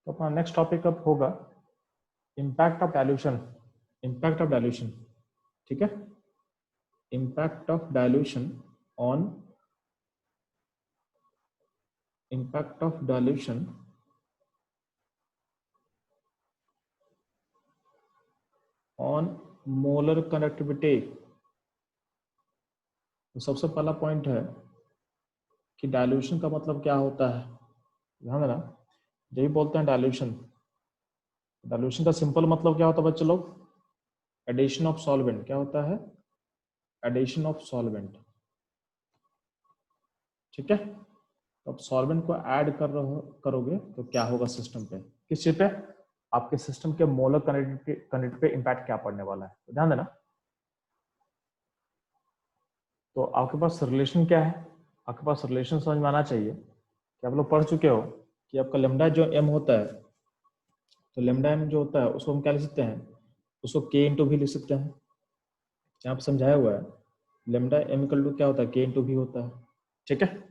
तो अपना next topic अब होगा impact of dilution. Impact of dilution, ठीक है। Impact of dilution on impact of dilution on molar conductivity। तो सबसे पहला पॉइंट है कि डाइल्यूशन का मतलब क्या होता है। ध्यान देना, यही बोलते हैं डाइल्यूशन। डाइल्यूशन का सिंपल मतलब क्या होता है बच्चे लोग? Addition of solvent. क्या होता है? एडिशन ऑफ सॉल्वेंट, ठीक है। तो अब सॉल्वेंट को ऐड करोगे तो क्या होगा सिस्टम पे? किस चीज पे? आपके सिस्टम के मोलर कंडक्टिविटी पे इंपैक्ट क्या पड़ने वाला है, तो ध्यान देना। तो आपके पास रिलेशन क्या है? आपके पास रिलेशन समझ में आना चाहिए कि आप लोग पढ़ चुके हो कि आपका लेमडा जो एम होता है, तो लेमडा एम जो होता है उसको हम क्या लिख सकते हैं? उसको के इंटू भी लिख सकते हैं। यहाँ पे समझाया हुआ है लेमडा एम इक्वल टू क्या होता है? के इंटू भी होता है, ठीक है।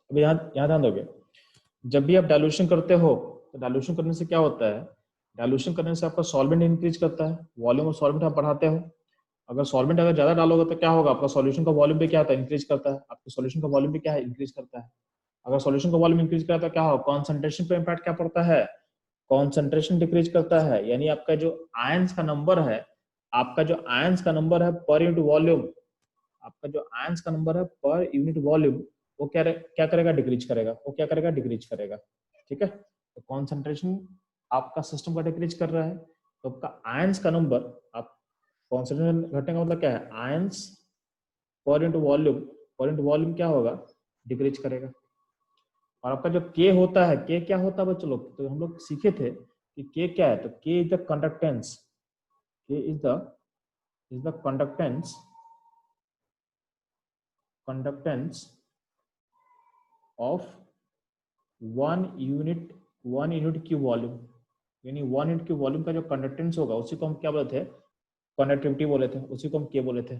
अब यहाँ ध्यान दोगे, जब भी आप डाइल्यूशन करते हो तो डाइल्यूशन करने से क्या होता है? डाइल्यूशन करने से आपका सॉल्वेंट इंक्रीज करता है, वॉल्यूम ऑफ सॉल्वेंट आप बढ़ाते हो। अगर सॉल्वेंट अगर ज्यादा डालोगे तो क्या होगा? आपका सॉल्यूशन का वॉल्यूम भी क्या होता है? इंक्रीज करता है। आपके सॉल्यूशन का वॉल्यूम भी क्या है? इंक्रीज करता है। अगर सॉल्यूशन का वॉल्यूम इंक्रीज करता है तो क्या होगा? कॉन्सेंट्रेशन पे इंपैक्ट क्या पड़ता है? कॉन्सेंट्रेशन डिक्रीज करता है, यानी आपका जो आयंस का नंबर है, आपका जो आयंस का नंबर है पर यूनिट वॉल्यूम, आपका जो आयंस का नंबर है पर यूनिट वॉल्यूम, वो क्या करेगा? डिक्रीज करेगा। वो क्या करेगा? डिक्रीज करेगा, ठीक है। तो कॉन्सेंट्रेशन आपका सिस्टम का डिक्रीज कर रहा है, तो आपका आयंस का नंबर, आप कॉन्सेंट्रेशन घटने का मतलब क्या है? Ions per unit volume, per unit volume क्या होगा? डिक्रीज करेगा। और आपका जो के होता है, के क्या होता है बच्चों लोग? तो हम लोग सीखे थे कि के क्या है, तो के इज द कंडक्टेंस। के is the conductance of one unit की वॉल्यूम, यानी वन यूनिट की वॉल्यूम का जो कंडक्टेंस होगा उसी को हम क्या बोले थे? कंडक्टिविटी बोले थे, उसी को हम के बोले थे।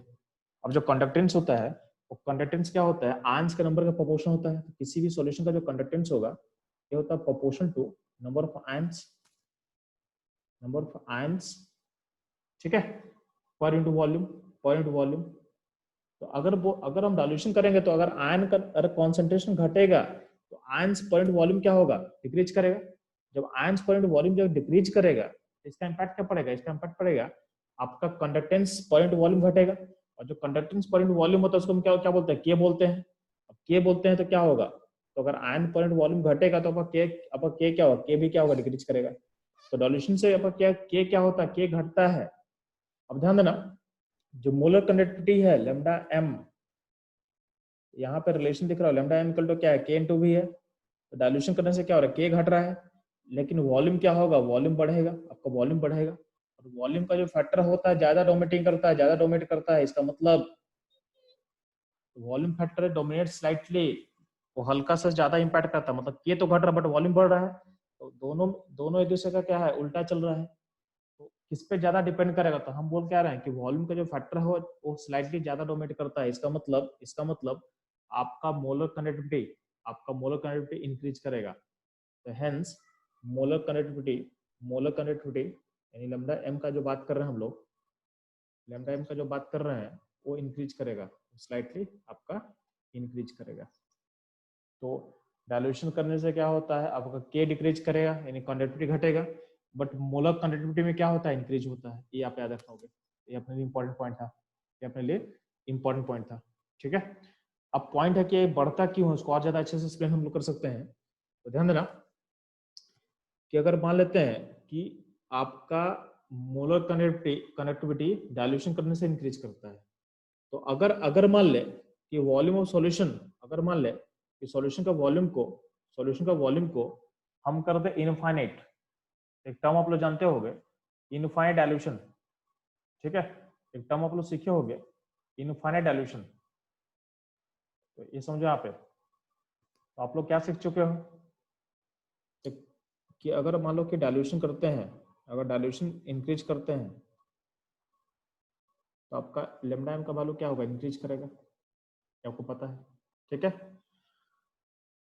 अब जो कंडक्टेंस होता है, वो कंडक्टेंस क्या होता है? आयंस के नंबर का प्रोपोर्शन होता है। तो किसी भी सॉल्यूशन का जो कंडक्टेंस होगा ये होता है proportion to number of ions, ठीक है, पर इंटू वॉल्यूम, पर इंटू वॉल्यूम। तो अगर हम डाइल्यूशन करेंगे तो अगर आयन का अगर कॉन्सेंट्रेशन घटेगा तो आयंस पर इंटू वॉल्यूम क्या होगा? डिक्रीज करेगा। जब आयंस पर इंटू वॉल्यूम जब डिक्रीज करेगा तो इसका इंपैक्ट क्या पड़ेगा? इसका इंपैक्ट पड़ेगा आपका कंडक्टेंस पर इंटू वॉल्यूम घटेगा। और जो कंडक्टेंस पर इंटू वॉल्यूम होता है उसको हम क्या क्या बोलते हैं? के बोलते हैं। अब के बोलते हैं तो क्या होगा? तो अगर आयन पर इंटू वॉल्यूम घटेगा तो आपका के क्या होगा? के भी क्या होगा? डिक्रीज करेगा। तो डाइल्यूशन से आपका क्या होता है? के घटता है। अब ध्यान देना, जो मोलर कंडक्टिविटी है लेमडा एम, यहाँ पे रिलेशन दिख रहा है लेमडा एम इक्वल टू क्या है? के इनटू वी है। तो डाइल्यूशन करने से क्या हो रहा है? के घट रहा है, लेकिन वॉल्यूम क्या होगा? वॉल्यूम बढ़ेगा, आपका वॉल्यूम बढ़ेगा। और वॉल्यूम का जो फैक्टर होता है ज्यादा डोमिनेटिंग करता है, ज्यादा डोमिनेट करता है, इसका मतलब वॉल्यूम फैक्टर डोमिनेट स्लाइटली, वो हल्का सा ज्यादा इंपैक्ट करता है। मतलब के तो घट रहा है बट वॉल्यूम बढ़ रहा है, तो दोनों दोनों एक दूसरे का क्या है? उल्टा चल रहा है। तो किस पे ज्यादा डिपेंड करेगा? तो हम बोल क्या रहे हैं कि वॉल्यूम का जो फैक्टर है वो स्लाइटली ज्यादा डोमिनेट करता है। इसका मतलब आपका मोलर कंडक्टिविटी इंक्रीज करेगा। तो हेंस मोलर कंडक्टिविटी यानी लैम्डा एम का जो बात कर रहे हैं हम लोग, लैम्डा एम का जो बात कर रहे हैं वो इंक्रीज करेगा, स्लाइटली आपका इंक्रीज करेगा। तो डाइल्यूशन करने से क्या होता है? आपका के डिक्रीज करेगा यानी कंडक्टिविटी घटेगा, बट मोलर कंडक्टिविटी में क्या होता है? इंक्रीज होता है। ये आप याद रखोगे, ये अपने लिए इंपॉर्टेंट पॉइंट था, ये अपने लिए इंपॉर्टेंट पॉइंट था, ठीक है। अब पॉइंट है कि बढ़ता क्यों है, उसको और ज्यादा अच्छे से एक्सप्लेन हम लोग कर सकते हैं। तो ध्यान देना कि अगर मान लेते हैं कि आपका मोलर कंडक्टिविटी डाइल्यूशन करने से इंक्रीज करता है, तो अगर मान ले कि वॉल्यूम ऑफ सॉल्यूशन, अगर मान ले कि सॉल्यूशन का वॉल्यूम को हम कर दे इनफाइनाइट, एक टर्म आप लोग जानते होंगे इनफाइनाइट डाइल्यूशन, ठीक है। एक टर्म आप लोग सीखे होंगे इनफाइनाइट डाइल्यूशन। तो ये समझो यहाँ पे, तो आप लोग क्या सीख चुके हो कि अगर मान लो कि डाइल्यूशन करते हैं, अगर डाइल्यूशन इंक्रीज करते हैं तो आपका लेमडा एम का वैल्यू क्या होगा? इंक्रीज करेगा, आपको पता है, ठीक है।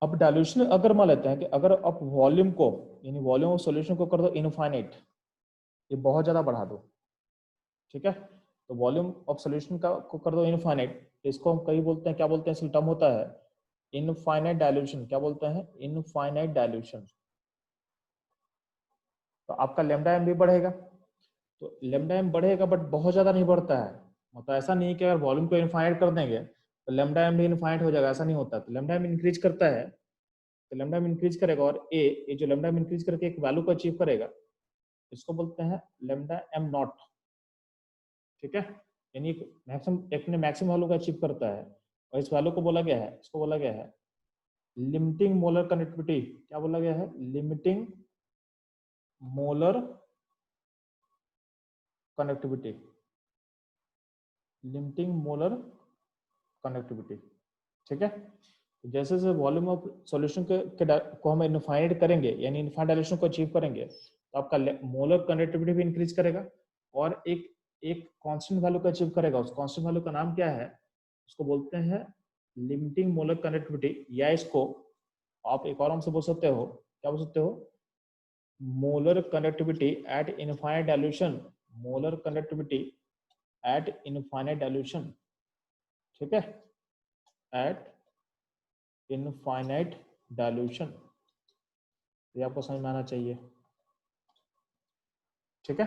अब डाइल्यूशन अगर मान लेते हैं कि अगर आप वॉल्यूम को यानी वॉल्यूम ऑफ सॉल्यूशन को कर दो इनफाइनाइट, ये बहुत ज्यादा बढ़ा दो, ठीक है, तो वॉल्यूम ऑफ सॉल्यूशन का को कर दो इनफाइनाइट, इसको हम कई बोलते हैं, क्या बोलते हैं, इसका टर्म होता है इनफाइनाइट डाइल्यूशन। क्या बोलते हैं? Infinite dilution. तो आपका लेमडा एम भी बढ़ेगा, तो लेमडा एम बढ़ेगा बट बहुत ज्यादा नहीं बढ़ता है। मतलब ऐसा नहीं है कि अगर वॉल्यूम को इनफाइनाइट कर देंगे तो लेमडा एम भी इनफाइनाइट हो जाएगा, ऐसा नहीं होता। तो लेमडा एम इंक्रीज करता है, तो लेमडा एम इंक्रीज करेगा, और ए जो लेमडा एम इंक्रीज करके एक वैल्यू को अचीव करेगा, इसको बोलते हैं लेमडा एम नॉट, ठीक है, यानी मैक्सिमम अपने मैक्सिमम वैल्यू को अचीव करता है, और इस वैल्यू को बोला गया है, इसको बोला गया है लिमिटिंग मोलर कनेक्टिविटी। क्या बोला गया है? Limiting molar connectivity, limiting molar connectivity, ठीक है। तो जैसे जैसे वॉल्यूम ऑफ सॉल्यूशन को हम इनफाइनाइट करेंगे यानी इनफाइनाइट डायलेशन को अचीव करेंगे, तो आपका मोलर कनेक्टिविटी भी इंक्रीज करेगा, और एक एक कांस्टेंट वैल्यू को अचीव करेगा। उस कांस्टेंट वैल्यू का नाम क्या है? उसको बोलते हैं लिमिटिंग मोलर कनेक्टिविटी, या इसको आप एक और नाम से बोल सकते हो, क्या बोल सकते हो? Molar connectivity eight infinite dilution, molar connectivity eight infinite dilution, ठीक है, एट इनफाइनाइट डायल्यूशन। ये आपको समझ में आना चाहिए, ठीक है।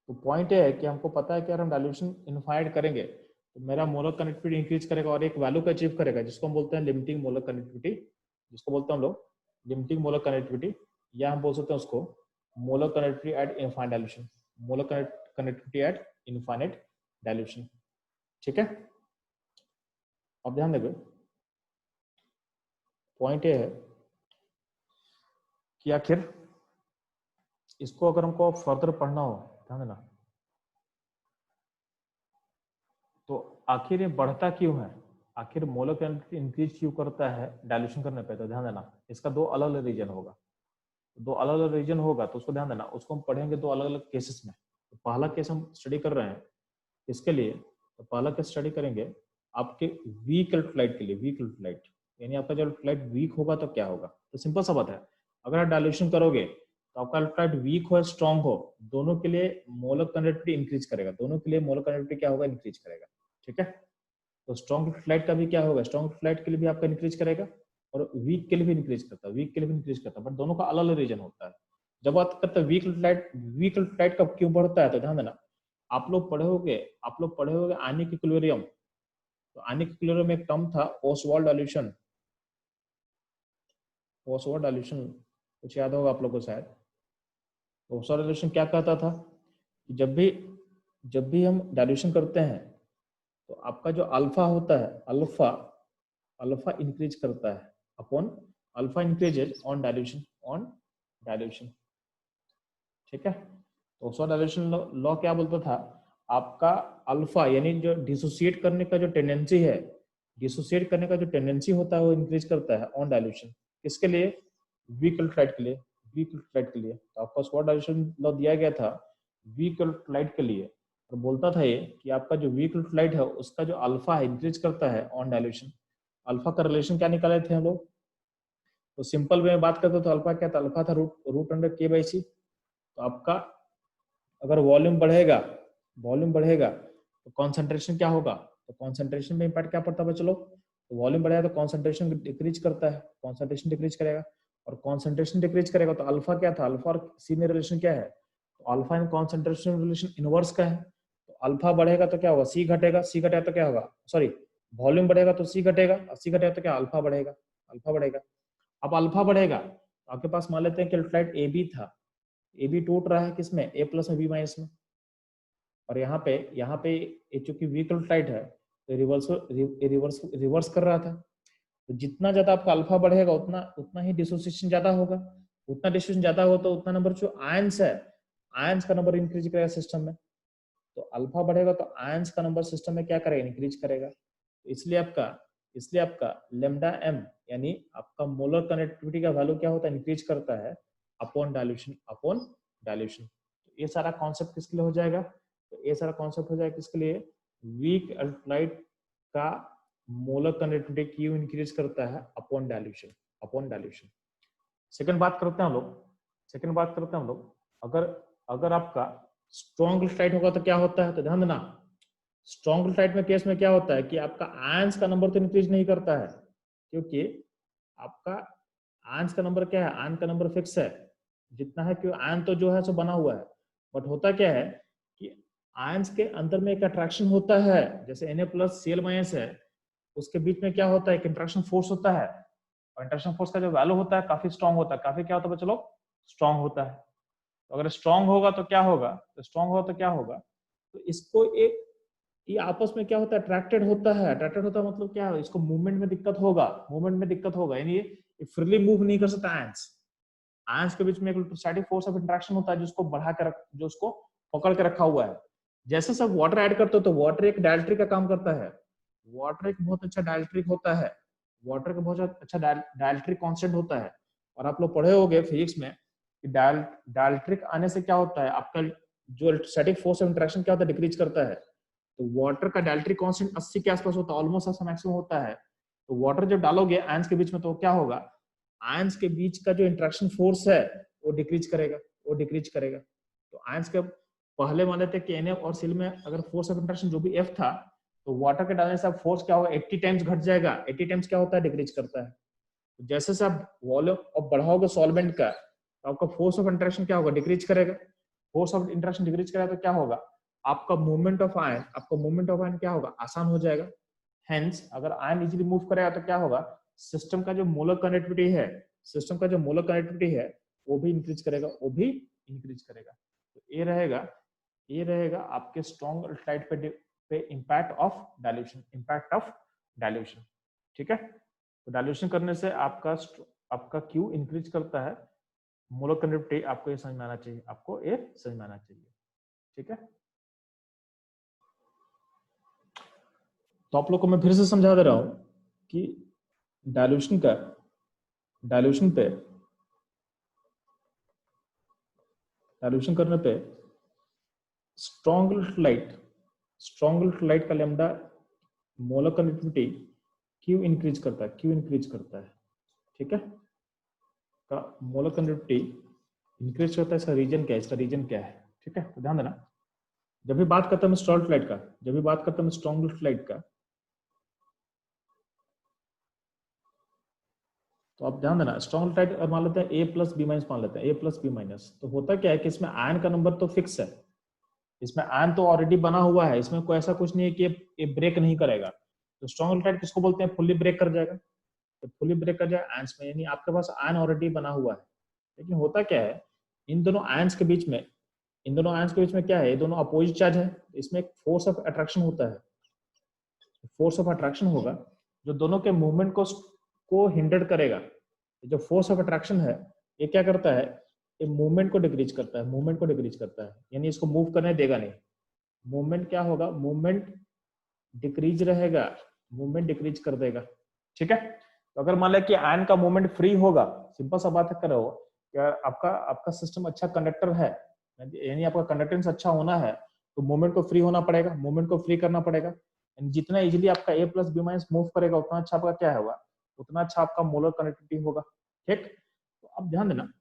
तो पॉइंट ये है कि हमको पता है कि अगर हम डायल्यूशन इनफाइनाइट करेंगे तो मेरा मोलर कनेक्टिविटी इंक्रीज करेगा और एक वैल्यू को अचीव करेगा, जिसको हम बोलते हैं लिमिटिंग मोलर कनेक्टिविटी, जिसको बोलते हैं हम लोग लिमिटिंग मोलर कनेक्टिविटी, या हम बोल सकते हैं उसको molar connectivity eight infinite dilution, molar connectivity eight infinite dilution, ठीक है। अब ध्यान देंगे, पॉइंट ये है कि आखिर इसको अगर हमको फर्दर पढ़ना हो, ध्यान देना, तो आखिर ये बढ़ता क्यों है, आखिर मोलर कनेक्टिविटी इंक्रीज क्यों करता है डायल्यूशन करने पे? तो ध्यान देना, इसका दो अलग अलग रीजन होगा, दो अलग अलग रीजन होगा, तो उसको ध्यान देना, उसको हम पढ़ेंगे दो अलग अलग केसेस में। तो पहला केस हम स्टडी कर रहे हैं इसके लिए, तो पहला केस स्टडी करेंगे आपके वीक इलेक्ट्रोलाइट के लिए। वीक इलेक्ट्रोलाइट यानी आपका जब इलेक्ट्रोलाइट वीक होगा तो क्या होगा? तो सिंपल सा बात है, अगर आप डायल्यूशन करोगे तो आपका इलेक्ट्रोलाइट वीक हो स्ट्रांग हो, दोनों के लिए मोलर कनेक्टिविटी इंक्रीज करेगा, दोनों के लिए मोलर कनेक्टिविटी क्या होगा? इंक्रीज करेगा, ठीक है। तो स्ट्रॉन्ग इलेक्ट्रोलाइट का भी क्या होगा? स्ट्रॉन्ग इलेक्ट्रोलाइट के लिए भी आपका इंक्रीज करेगा, और वीक के लिए भी इंक्रीज करता है, वीक के लिए भी इंक्रीज करता है, बट दोनों का अलग अलग रीजन होता है। जब बात करते हैं वीक इलेक्ट्रोलाइट, वीक इलेक्ट्रोलाइट कब क्यों बढ़ता है? तो ध्यान देना, आप लोग पढ़े होगे आयनिक इक्विलिब्रियम। तो आयनिक इक्विलिब्रियम में एक टर्म था ओसवाल्ड डाइल्यूशन, ओसवाल्ड डाइल्यूशन कुछ याद होगा आप लोग को शायद। तो ओसवाल्ड डाइल्यूशन क्या कहता था कि जब भी हम डाइल्यूशन करते हैं तो आपका जो अल्फा होता है, अल्फा अल्फा इंक्रीज करता है upon, alpha increases on dilution, ठीक है। तो ओसवाल्ड डाइल्यूशन लॉ क्या बोलता था? आपका अल्फा यानी जो डिसोसिएट करने का जो टेंडेंसी है, डिसोसिएट करने का जो टेंडेंसी होता है वो इंक्रीज करता है ऑन डाइल्यूशन। किसके लिए? वीक इलेक्ट्रोलाइट के लिए, वीक इलेक्ट्रोलाइट के लिए। तो आपका ओसवाल्ड डाइल्यूशन लॉ दिया गया था वीक इलेक्ट्रोलाइट के लिए, और बोलता था ये कि आपका जो वीक इलेक्ट्रोलाइट है उसका जो अल्फा है इंक्रीज करता है ऑन डाइल्यूशन। अल्फा का रिलेशन क्या निकाले थे हम लोग? तो सिंपल वे में बात करते तो अल्फा क्या था? अल्फा था रूट अंडर के बाई सी। तो आपका अगर वॉल्यूम बढ़ेगा तो कॉन्सेंट्रेशन क्या होगा? तो कॉन्सेंट्रेशन में इंपैक्ट क्या पड़ता है बच्चों लोग? तो वॉल्यूम बढ़ेगा तो कॉन्सेंट्रेशन डिक्रीज करता है, कॉन्सेंट्रेशन डिक्रीज करेगा, और कॉन्सेंट्रेशन डिक्रीज करेगा तो अल्फा क्या था? अल्फा और सी में रिलेशन क्या है? तो alpha and concentration relation inverse का है। तो अल्फा बढ़ेगा तो क्या होगा? सी घटेगा, सी घटेगा तो क्या होगा? सॉरी, वॉल्यूम बढ़ेगा तो सी घटेगा, और सी घटेगा तो क्या? अल्फा बढ़ेगा, अल्फा बढ़ेगा। अब अल्फा बढ़ेगा तो आपके पास मान लेते हैं कि इलेक्ट्रोलाइट ए बी था, ए बी टूट रहा है किसमें? ए प्लस में बी माइनस में। और यहाँ पे चूंकि वीक इलेक्ट्रोलाइट है तो रिवर्स कर रहा था। तो जितना ज्यादा आपका अल्फा बढ़ेगा उतना उतना ही डिसोसिएशन ज्यादा होगा, उतना डिसोसिएशन ज्यादा होगा तो उतना नंबर जो आयंस है, आयंस का नंबर इंक्रीज करेगा सिस्टम में। तो अल्फा बढ़ेगा तो आयंस का नंबर सिस्टम में क्या करेगा? इंक्रीज करेगा। तो इसलिए आपका लेमडा एम यानी आपका मोलर कनेक्टिविटी का वैल्यू क्या होता है? इंक्रीज करता है अपॉन डाइल्यूशन, अपॉन डाइल्यूशन। तो ये सारा कॉन्सेप्ट किसके लिए हो जाएगा? तो ये सारा कॉन्सेप्ट हो जाएगा किसके लिए? वीक इलेक्ट्रोलाइट का मोलर कंडक्टिविटी क्यू इंक्रीज करता है अपॉन डाइल्यूशन। सेकंड बात करते हैं हम लोग अगर आपका स्ट्रॉन्ग स्लाइड होगा तो क्या होता है, तो ध्यान देना, स्ट्रॉन्ग स्लाइड में केस में क्या होता है कि आपका आयंस का नंबर तो इंक्रीज नहीं करता है, क्योंकि आपका आयंस का नंबर क्या है, आयन का नंबर फिक्स है जितना है, क्यों आयन तो जो है सो बना हुआ है। बट होता क्या है कि आयंस के अंदर में एक अट्रैक्शन होता है, जैसे Na+Cl- है, उसके बीच में क्या होता है, एक इंट्रैक्शन फोर्स होता है, और इंट्रैक्शन फोर्स का जो वैल्यू होता है काफी स्ट्रांग होता है, काफी क्या होता है बच्चों लोग, स्ट्रांग होता है। तो अगर स्ट्रांग होगा तो क्या होगा, तो इसको एक, ये आपस में क्या होता है, अट्रैक्टेड होता है। अट्रैक्टेड होता है मतलब क्या है, इसको मूवमेंट में दिक्कत होगा, यानी ये फ्रीली मूव नहीं कर सकता। आयंस के बीच में एक स्टैटिक फोर्स ऑफ इंटरेक्शन होता है, जिसको बढ़ा कर, जो उसको पकड़ के रखा हुआ है। जैसे सब वाटर ऐड करते हो तो वाटर एक डायल्ट्रिक का काम करता है, वाटर एक बहुत अच्छा डायल्ट्रिक होता है, वाटर का बहुत अच्छा डायल्ट्रिक कांस्टेंट होता है। और आप लोग पढ़े होंगे फिजिक्स में कि डायल्ट्रिक आने से क्या होता है, आपका जो स्टैटिक फोर्स ऑफ इंटरेक्शन क्या होता है, डिक्रीज करता है। तो वाटर का डायल्ट्रिक कांस्टेंट 80 के आसपास होता है, ऑलमोस्ट ऐसा मैक्सिमम होता है। तो वाटर जब डालोगे आयंस के बीच में तो क्या होगा, आयंस के बीच का जो इंटरेक्शन फोर्स है वो डिक्रीज करेगा। तो आयंस के पहले मान लेते हैं कि Na और Cl में अगर फोर्स ऑफ इंटरेक्शन जो भी F था, तो वाटर के डालने से अब फोर्स क्या होगा, 80 टाइम्स घट जाएगा। 80 टाइम्स क्या होता है, डिक्रीज करता है। तो जैसे से आप वॉल्यूम अब बढ़ाओगे सॉल्वेंट का, तो आपका फोर्स ऑफ इंटरेक्शन क्या होगा, डिक्रीज करेगा। फोर्स ऑफ इंटरेक्शन डिक्रीज करेगा तो क्या होगा, आपका मूवमेंट ऑफ आयन क्या होगा, आसान हो जाएगा। हेंस अगर आयन इजीली मूव करेगा तो क्या होगा, सिस्टम का जो मोलर कनेक्टिविटी है वो भी इंक्रीज करेगा। तो ये रहेगा आपके स्ट्रॉन्ग स्लाइड पे इम्पैक्ट ऑफ डाइल्यूशन। ठीक है, तो डाइल्यूशन करने से आपका क्यू इंक्रीज करता है, मोलर कंडक्टिविटी आपको ये समझ में आना चाहिए। ठीक है, तो आप लोग को मैं फिर से समझा दे रहा हूं कि डाइल्यूशन करने पे स्ट्रॉन्ग लाइट का lambda molar conductivity Q increase करता है। ठीक है, का मोलर कंडक्टिविटी इंक्रीज करता है। इसका रीजन क्या है, ठीक है, तो ध्यान देना। जब भी बात करता हूं स्ट्रॉन्ग लाइट का, तो आप ध्यान देना, स्ट्रॉन्ग लाइट और मान लेते हैं A+B- मान लेते हैं A+B-, तो होता क्या है कि इसमें आयन का नंबर तो फिक्स है, इसमें आयन तो ऑलरेडी बना हुआ है, इसमें कोई ऐसा कुछ नहीं है कि ये ब्रेक नहीं करेगा। तो स्ट्रॉन्ग लाइट किसको बोलते हैं, फुल्ली ब्रेक कर जाएगा। तो फुल्ली ब्रेक कर जाएगा आयंस में, यानी आपके पास आयन ऑलरेडी बना हुआ है। लेकिन होता क्या है, इन दोनों आयंस के बीच में क्या है, ये दोनों अपोजिट चार्ज है, इसमें एक फोर्स ऑफ अट्रैक्शन होता है। फोर्स ऑफ अट्रैक्शन होगा जो दोनों के मूवमेंट को हिंडर करेगा। जो फोर्स ऑफ अट्रैक्शन है ये क्या करता है, ये मूवमेंट को डिक्रीज करता है, यानी इसको मूव करने देगा नहीं। मूवमेंट क्या होगा, मूवमेंट डिक्रीज कर देगा। ठीक है, तो अगर मान लिया कि आयन का मूवमेंट फ्री होगा, सिंपल सा बात करो, क्या आपका सिस्टम अच्छा कंडक्टर है, यानी आपका कंडक्टेंस अच्छा होना है, तो मूवमेंट को फ्री होना पड़ेगा, मूवमेंट को फ्री करना पड़ेगा। जितना इजीली आपका A+B- मूव करेगा, उतना अच्छा आपका क्या होगा, उतना अच्छा आपका मोलर कनेक्टिविटी होगा। ठीक, तो अब ध्यान देना,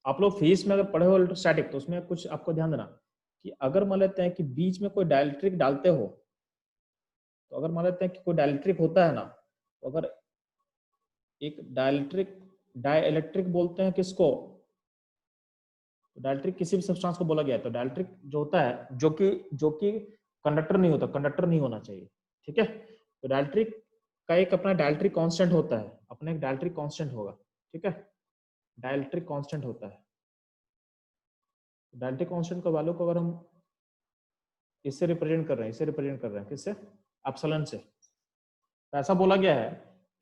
आप लोग फिजिक्स में अगर पढ़े हो इलेक्ट्रोस्टैटिक, तो उसमें कुछ आपको ध्यान देना कि अगर मान लेते हैं कि बीच में कोई डाइलेक्ट्रिक डालते हो, तो अगर मान लेते हैं कि कोई डाइलेक्ट्रिक होता है ना, तो अगर एक डाइलेक्ट्रिक बोलते हैं किसको, तो डाइलेक्ट्रिक किसी भी सब्सटेंस को बोला गया है। तो डाइलेक्ट्रिक जो होता है, जो कि कंडक्टर नहीं होना चाहिए। ठीक है, तो डाइलेक्ट्रिक का एक अपना डाइलेक्ट्रिक कांस्टेंट होता है, अपना एक डाइलेक्ट्रिक कांस्टेंट होगा। ठीक है, डाइलेक्ट्रिक कांस्टेंट होता है। डाइलेक्ट्रिक कांस्टेंट का वैल्यू को अगर हम इससे रिप्रेजेंट कर रहे हैं किससे, एप्सिलॉन से। तो ऐसा बोला गया है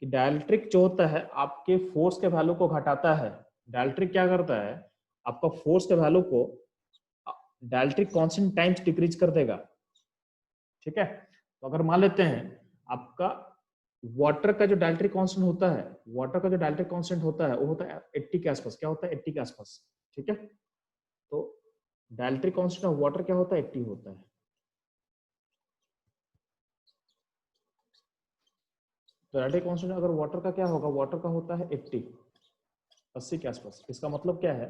कि डाइलेक्ट्रिक जो होता है आपके फोर्स के वैल्यू को घटाता है। डाइलेक्ट्रिक क्या करता है, आपका फोर्स के वैल्यू को डाइलेक्ट्रिक कांस्टेंट टाइम्स डिक्रीज कर देगा। ठीक है, तो अगर मान लेते हैं आपका वाटर का जो डाइलेक्ट्रिक कांस्टेंट होता है, वो होता है 80 के आसपास। क्या होता है, 80 के आसपास। ठीक है, तो डाइलेक्ट्रिक कांस्टेंट ऑफ वाटर क्या होता है, 80 होता है। फेराडे कांस्टेंट अगर वाटर का क्या होगा, वाटर का होता है 80 के आसपास। इसका मतलब क्या है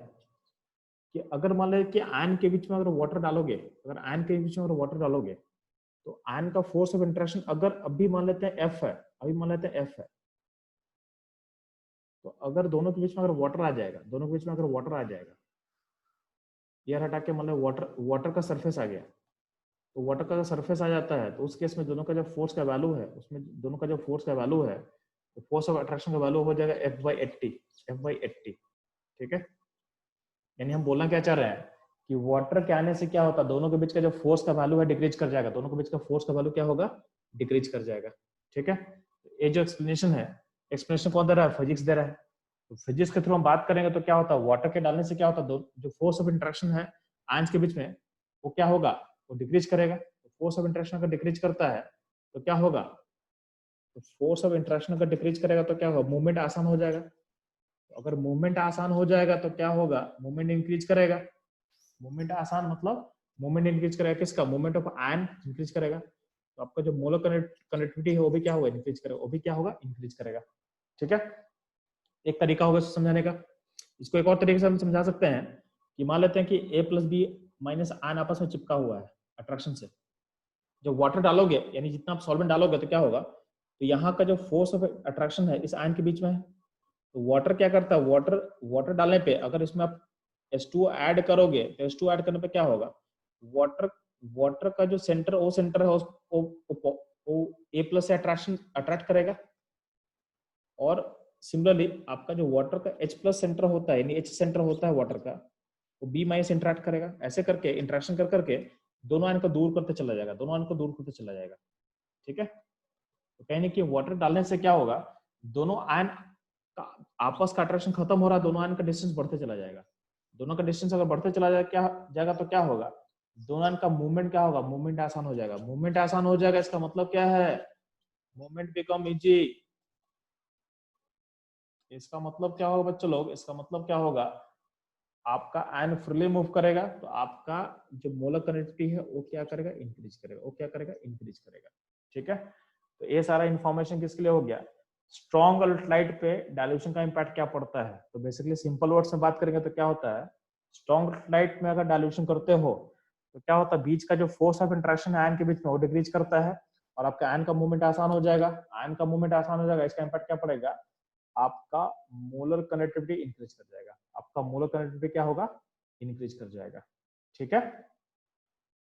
कि अगर मान लो कि आयन के बीच में अगर वाटर डालोगे, अगर आयन के बीच में अगर वाटर डालोगे तो आयन का फोर्स ऑफ इंटरेक्शन अगर अभी मान लेते हैं एफ है, अभी मान लेते हैं एफ है, तो अगर दोनों के बीच में अगर वाटर आ जाएगा, दोनों के बीच में अगर वाटर आ जाएगा, एयर हटा के मतलब वाटर का सरफेस आ गया, तो वाटर का सरफेस आ जाता है तो उस केस में दोनों का जो फोर्स का वैल्यू है, उसमें दोनों का जो फोर्स का वैल्यू है, तो फोर्स ऑफ अट्रैक्शन का वैल्यू हो जाएगा F/80। ठीक है, यानी हम बोलना क्या चाह रहे हैं कि वाटर के आने से क्या होता है, दोनों के बीच का जो फोर्स का वैल्यू है डिक्रीज कर जाएगा, दोनों के बीच का फोर्स का वैल्यू क्या होगा, डिक्रीज कर जाएगा। ठीक है, ये जो एक्सप्लेनेशन है, एक्सप्लेनेशन कौन दे रहा है, फिजिक्स दे रहा है। तो फिजिक्स के थ्रू हम बात करेंगे तो क्या होता है, वाटर के डालने से क्या होता है, जो फोर्स ऑफ इंटरेक्शन है आयंस के बीच में वो क्या होगा, वो डिक्रीज करेगा। तो फोर्स ऑफ इंटरेक्शन अगर डिक्रीज करता है तो क्या होगा, तो फोर्स ऑफ इंटरेक्शन अगर डिक्रीज करेगा तो क्या होगा, मूवमेंट आसान हो जाएगा। तो अगर मूवमेंट आसान हो जाएगा तो क्या होगा, मूवमेंट इंक्रीज करेगा। मूवमेंट आसान मतलब मूवमेंट इंक्रीज करेगा, किसका, मूवमेंट ऑफ आयन इंक्रीज करेगा। तो आपका जो मोलर कनेक्टिविटी है वो भी क्या होगा, इंक्रीज करेगा, वो भी क्या होगा, इंक्रीज करेगा। ठीक है, एक तरीका होगा इसको समझाने का। इसको एक और तरीके से हम समझा सकते हैं कि मान लेते हैं कि A+B- आयन आपस में चिपका हुआ है अट्रैक्शन से। जब वाटर डालोगे यानी जितना आप सॉल्वेंट डालोगे तो क्या होगा, तो यहाँ का जो फोर्स ऑफ अट्रैक्शन है इस आयन के बीच में है। तो वाटर क्या करता है, वाटर डालने पे अगर इसमें आप H2O ऐड करोगे तो H2O ऐड करने पे क्या होगा, वाटर का जो सेंटर ओ सेंटर है वो A+ से अट्रैक्ट करेगा, और सिमिलरली आपका जो वाटर का H+ सेंटर होता है, यानी H सेंटर होता है वाटर का, वो B- से इंटरेक्ट करेगा। ऐसे करके इंटरेक्शन कर करके दोनों आयन को दूर करते चला जाएगा, दोनों आयन को दूर करते चला जाएगा। ठीक है, तो कहने कि वाटर डालने से क्या होगा, दोनों आयन का आपस का अट्रैक्शन खत्म हो रहा है, दोनों आयन का डिस्टेंस बढ़ते चला जाएगा। दोनों का डिस्टेंस अगर बढ़ते चला जाएगा तो क्या होगा, दोनों आयन का मूवमेंट क्या होगा, मूवमेंट आसान हो जाएगा। मूवमेंट आसान हो जाएगा इसका मतलब क्या है, मूवमेंट बिकम इजी। इसका मतलब क्या होगा बच्चों लोग, इसका मतलब क्या होगा, आपका आयन फ्रीली मूव करेगा तो आपका जो मोलर कनेक्टिविटी है वो क्या करेगा, इंक्रीज करेगा, वो क्या करेगा, इंक्रीज करेगा। ठीक है, तो ये सारा इंफॉर्मेशन किसके लिए हो गया, स्ट्रॉन्ग इलेक्ट्रोलाइट पे डाइल्यूशन का इंपैक्ट क्या पड़ता है। तो बेसिकली सिंपल वर्ड्स में बात करेंगे तो क्या होता है, स्ट्रॉन्ग इलेक्ट्रोलाइट में अगर डाइल्यूशन करते हो तो क्या होता है, बीच का जो फोर्स ऑफ इंटरेक्शन है आयन के बीच में वो डिक्रीज करता है, और आपका आयन का मूवमेंट आसान हो जाएगा। आयन का मूवमेंट आसान हो जाएगा, इसका इंपैक्ट क्या पड़ेगा, आपका मोलर कनेक्टिविटी इंक्रीज कर जाएगा, आपका मोलर कनेक्टिविटी क्या होगा, इंक्रीज कर जाएगा। ठीक है,